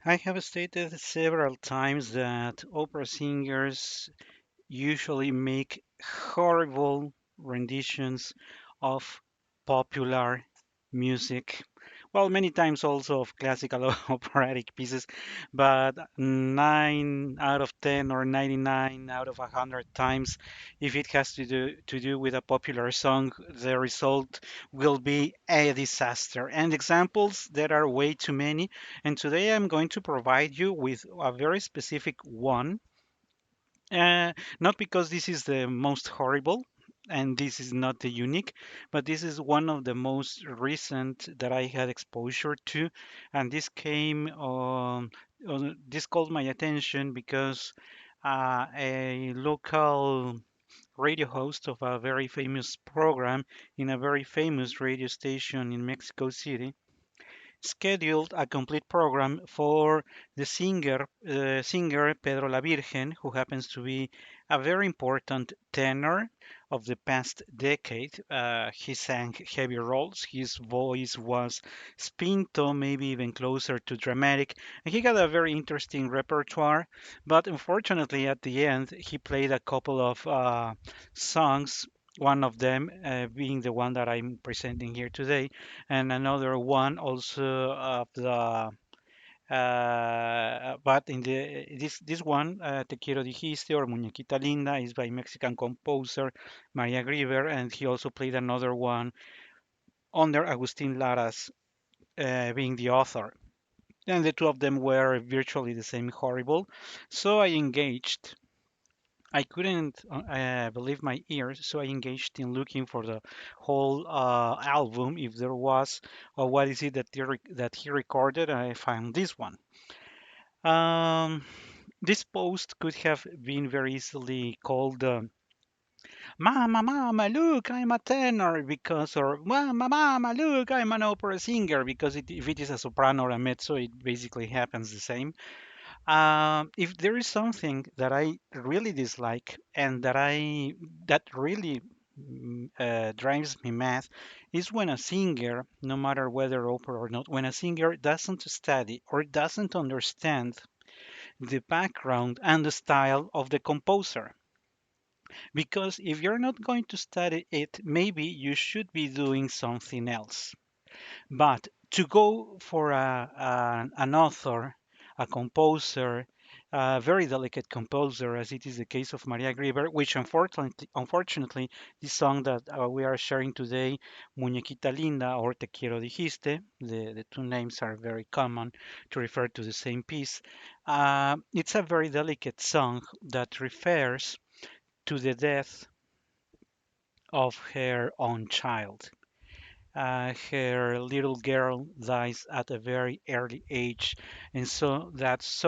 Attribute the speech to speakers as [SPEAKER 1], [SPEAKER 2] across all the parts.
[SPEAKER 1] I have stated several times that opera singers usually make horrible renditions of popular music. Well, many times also of classical or operatic pieces, but 9 out of 10 or 99 out of 100 times, if it has to do with a popular song, the result will be a disaster. And examples, there are way too many. And today I'm going to provide you with a very specific one, not because this is the most horrible and this is not the unique, but this is one of the most recent that I had exposure to. And this this called my attention because a local radio host of a very famous program in a very famous radio station in Mexico City scheduled a complete program for the singer Pedro Lavirgen, who happens to be a very important tenor of the past decade. He sang heavy roles. His voice was spinto, maybe even closer to dramatic, and he had a very interesting repertoire. But unfortunately, at the end, he played a couple of songs. One of them being the one that I'm presenting here today, and another one also of the but in the this one Te quiero dijiste or Muñequita Linda is by Mexican composer Maria Grieber, and he also played another one under Agustin Lara's being the author, and the two of them were virtually the same horrible. So I engaged. I couldn't believe my ears, so I engaged in looking for the whole album, if there was, or what is it that that he recorded. I found this one. Um, this post could have been very easily called "Mama, Mama, look, I'm a tenor," because, or "Mama, Mama, look, I'm an opera singer," because if it is a soprano or a mezzo, it basically happens the same. If there is something that I really dislike and that really drives me mad, is when a singer, no matter whether opera or not, when a singer doesn't study or doesn't understand the background and the style of the composer. Because if you're not going to study it, maybe you should be doing something else. But to go for an author, a composer, a very delicate composer, as it is the case of Maria Grieber, which unfortunately, this song that we are sharing today, Muñequita Linda or Te Quiero Dijiste, the two names are very common to refer to the same piece. It's a very delicate song that refers to the death of her own child. Her little girl dies at a very early age, and that's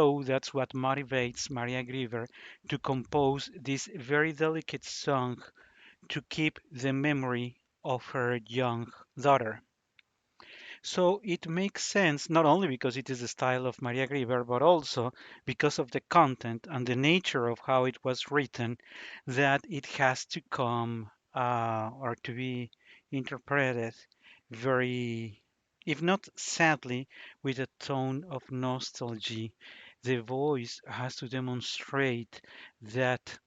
[SPEAKER 1] what motivates Maria Grieber to compose this very delicate song to keep the memory of her young daughter. So it makes sense not only because it is the style of Maria Grieber, but also because of the content and the nature of how it was written, that it has to come or to be interpreted very, if not sadly, with a tone of nostalgia. The voice has to demonstrate that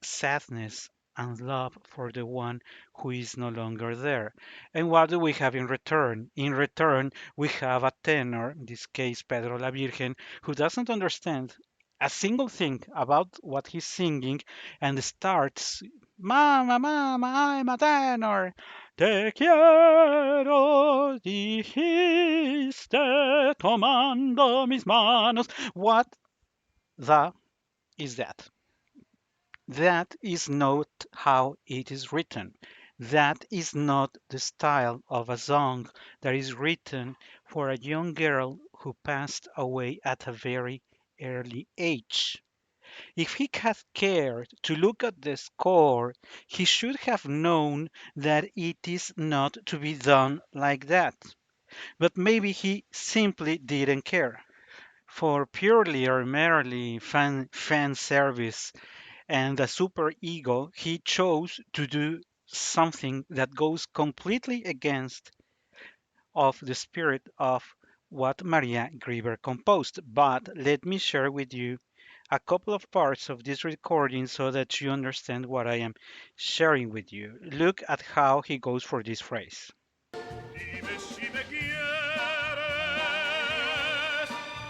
[SPEAKER 1] sadness and love for the one who is no longer there. And what do we have in return? In return, we have a tenor, in this case Pedro Lavirgen, who doesn't understand a single thing about what he's singing and starts, Mama, Mama, I'm a tenor. Te quiero, dijiste, tomando mis manos. What the is that? That is not how it is written. That is not the style of a song that is written for a young girl who passed away at a very early age. If he had cared to look at the score, he should have known that it is not to be done like that. But maybe he simply didn't care. For purely or merely fan service and the super ego, he chose to do something that goes completely against of the spirit of what Maria Grieber composed. But let me share with you a couple of parts of this recording so that you understand what I am sharing with you. Look at how he goes for this phrase.
[SPEAKER 2] Dime si me quieres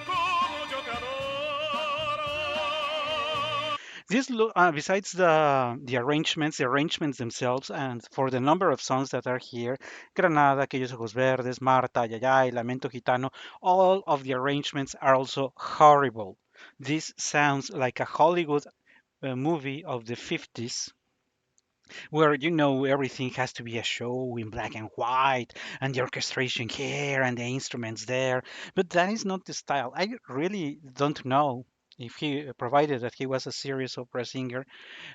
[SPEAKER 2] como yo te adoro.
[SPEAKER 1] Besides the arrangements themselves, and for the number of songs that are here, Granada, Aquellos Ojos Verdes, Marta, Yayay, Lamento Gitano, all of the arrangements are also horrible. This sounds like a Hollywood movie of the 50s where everything has to be a show in black and white and the orchestration here and the instruments there, but that is not the style. I really don't know if he provided that he was a serious opera singer.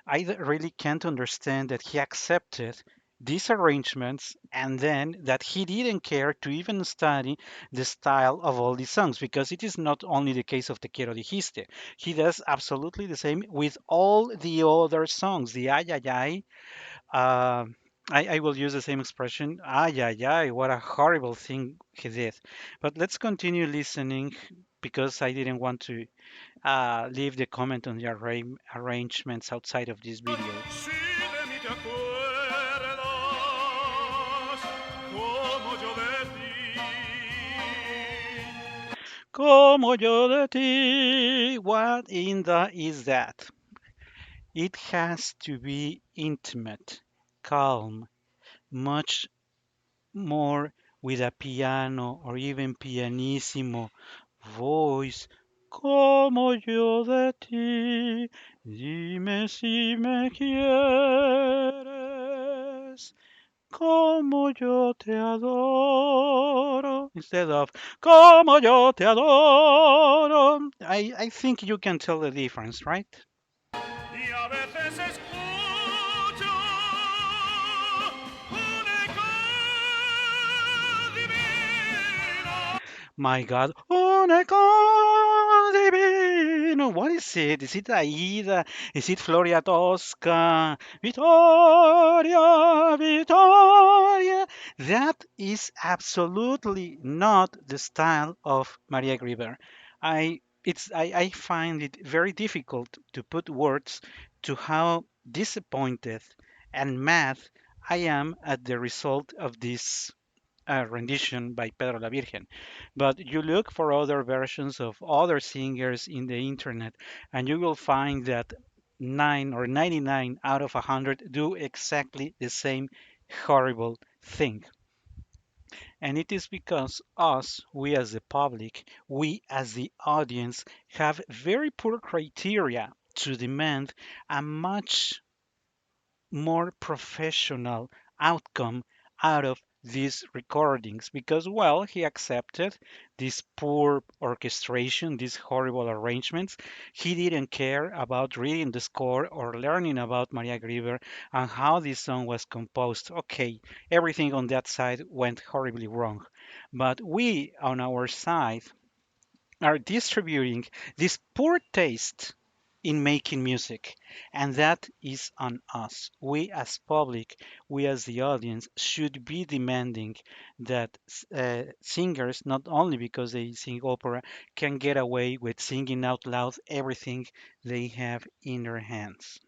[SPEAKER 1] Really can't understand that he accepted these arrangements and then that he didn't care to even study the style of all these songs, because it is not only the case of Te Quiero Dijiste. He does absolutely the same with all the other songs. The Ay Ay Ay, uh, I will use the same expression. Ay, ay, ay, what a horrible thing he did. But let's continue listening because I didn't want to leave the comment on the arrangements outside of this video.
[SPEAKER 2] Si de mí te acuerdas, como yo de ti.
[SPEAKER 1] Como yo de ti, what in the is that? It has to be intimate, calm, much more with a piano or even pianissimo voice. Como yo de ti, dime si me quieres, como yo te adoro, instead of como yo te adoro. I think you can tell the difference, right?
[SPEAKER 2] Y a veces escucho un eco divino.
[SPEAKER 1] My God. Un eco divino. What is it? Is it Aida? Is it Floria Tosca? Vittoria, Vittoria. That is absolutely not the style of Maria Grieber. I find it very difficult to put words to how disappointed and mad I am at the result of this rendition by Pedro Lavirgen. But you look for other versions of other singers in the internet, and you will find that 9 or 99 out of 100 do exactly the same horrible thing. And it is because we as the public, we as the audience, have very poor criteria to demand a much more professional outcome out of these recordings, because well, he accepted this poor orchestration, these horrible arrangements. He didn't care about reading the score or learning about Maria Grieber and how this song was composed. Okay, everything on that side went horribly wrong, but we on our side are distributing this poor taste in making music, and that is on us. We as public, we as the audience should be demanding that singers, not only because they sing opera, can get away with singing out loud everything they have in their hands.